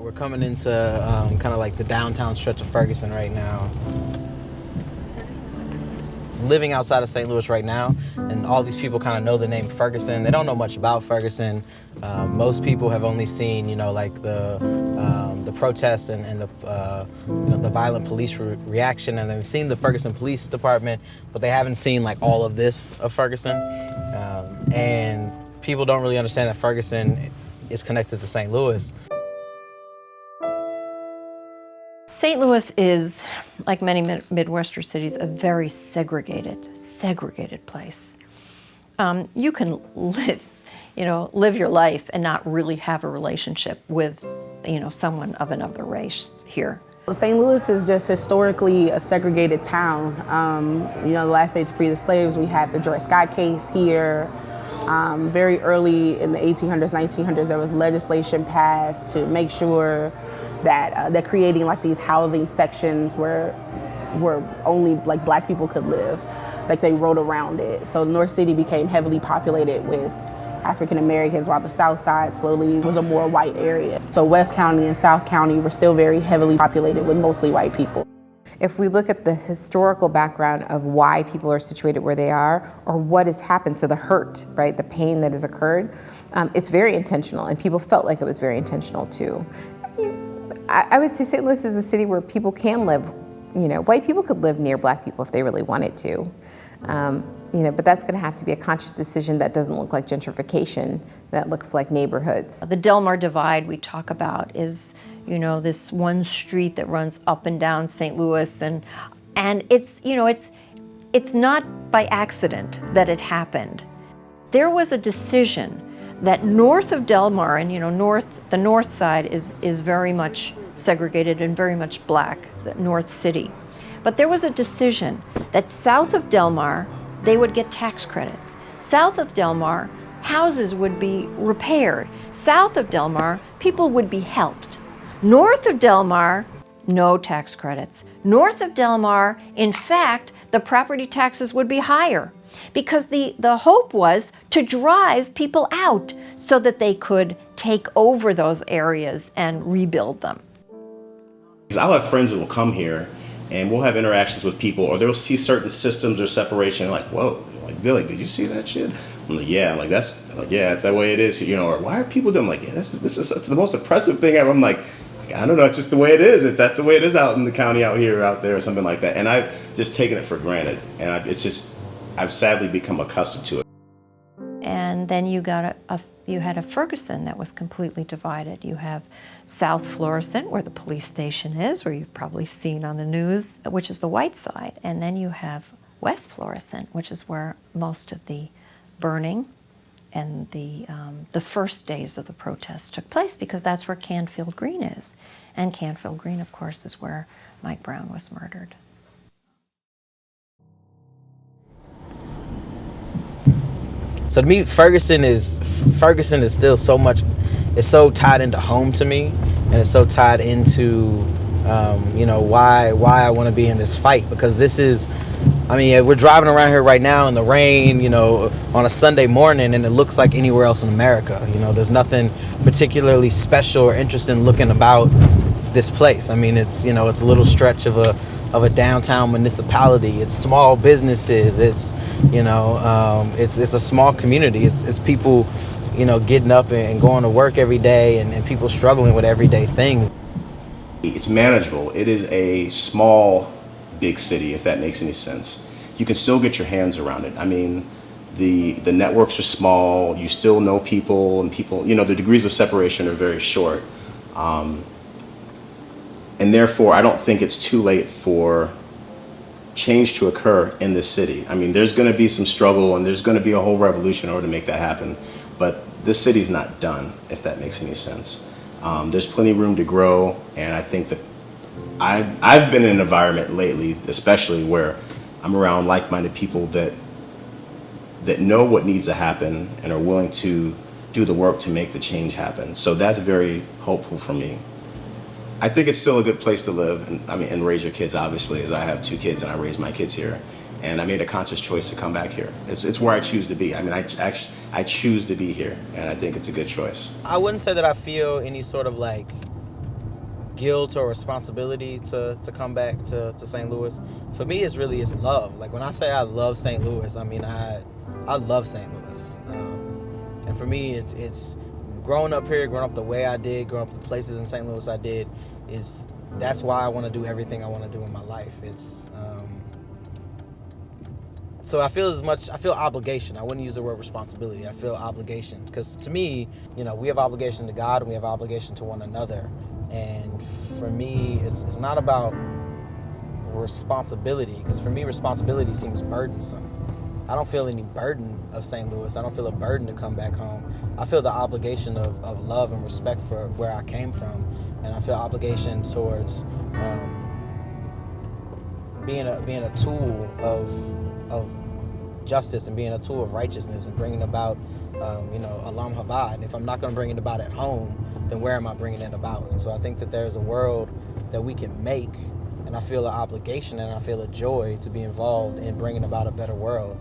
We're coming into kind of like the downtown stretch of Fargesn right now. Living outside of St. Louis right now, and all these people kind of know the name Fargesn. They don't know much about Fargesn. Most people have only seen, like the protests and the violent police reaction, and they've seen the Fargesn Police Department, but they haven't seen like all of this of Fargesn. And people don't really understand that Fargesn is connected to St. Louis. St. Louis is, like many Midwestern cities, a very segregated place. You can live your life and not really have a relationship with, someone of another race here. St. Louis is just historically a segregated town. The last day to free the slaves, we had the Dred Scott case here. Very early in the 1800s, 1900s, there was legislation passed to make sure that they're creating like these housing sections where only like black people could live. Like they wrote around it. So North City became heavily populated with African Americans, while the South Side slowly was a more white area. So West County and South County were still very heavily populated with mostly white people. If we look at the historical background of why people are situated where they are, or what has happened, so the hurt, right, the pain that has occurred, it's very intentional, and people felt like it was very intentional too. I would say St. Louis is a city where people can live, white people could live near black people if they really wanted to. But that's going to have to be a conscious decision that doesn't look like gentrification, that looks like neighborhoods. The Delmar Divide we talk about is, this one street that runs up and down St. Louis, and it's not by accident that it happened. There was a decision that north of Delmar, and the north side is very much segregated and very much black, the North City. But there was a decision that south of Delmar, they would get tax credits. South of Delmar, houses would be repaired. South of Delmar, people would be helped. North of Delmar, no tax credits. North of Delmar, in fact, the property taxes would be higher because the hope was to drive people out so that they could take over those areas and rebuild them. I'll have friends that will come here and we'll have interactions with people, or they'll see certain systems or separation, like, whoa, like, Billy, did you see that shit? I'm like, yeah. I'm like, it's that way it is, or why are people doing? I'm like, yeah, this is it's the most oppressive thing ever. I'm like, I don't know, it's just the way it is. That's the way it is out in the county, out there, or something like that. And I've just taken it for granted, and I've sadly become accustomed to it. And then you had a Fargesn that was completely divided. You have South Florissant, where the police station is, where you've probably seen on the news, which is the white side. And then you have West Florissant, which is where most of the burning and the first days of the protests took place, because that's where Canfield Green is. And Canfield Green, of course, is where Mike Brown was murdered. So to me, Fargesn is still so much. It's so tied into home to me, and it's so tied into why I want to be in this fight, because this is. We're driving around here right now in the rain, on a Sunday morning, and it looks like anywhere else in America. There's nothing particularly special or interesting looking about this place. It's it's a little stretch of a downtown municipality. It's small businesses. It's it's a small community. It's people getting up and going to work every day, and people struggling with everyday things. It's manageable. It is a small, big city, if that makes any sense. You can still get your hands around it. The networks are small. You still know people, and people, the degrees of separation are very short. And therefore, I don't think it's too late for change to occur in this city. There's going to be some struggle, and there's going to be a whole revolution in order to make that happen. But this city's not done, if that makes any sense. There's plenty of room to grow, and I think that I've been in an environment lately, especially where I'm around like-minded people that know what needs to happen and are willing to do the work to make the change happen. So that's very hopeful for me. I think it's still a good place to live and raise your kids, obviously, as I have 2 kids and I raise my kids here. And I made a conscious choice to come back here. It's where I choose to be. I choose to be here, and I think it's a good choice. I wouldn't say that I feel any sort of like guilt or responsibility to come back to St. Louis. For me, it's love. Like when I say I love St. Louis, I mean I love St. Louis. And for me, it's growing up here, growing up the way I did, growing up the places in St. Louis I did, that's why I want to do everything I want to do in my life. So I feel obligation. I wouldn't use the word responsibility. I feel obligation because to me, we have obligation to God and we have obligation to one another. And for me, it's not about responsibility, because for me, responsibility seems burdensome. I don't feel any burden of St. Louis. I don't feel a burden to come back home. I feel the obligation of love and respect for where I came from, and I feel obligation towards being a tool of justice and being a tool of righteousness and bringing about, Alam Habad. And if I'm not going to bring it about at home, then where am I bringing it about? And so I think that there's a world that we can make, and I feel an obligation and I feel a joy to be involved in bringing about a better world.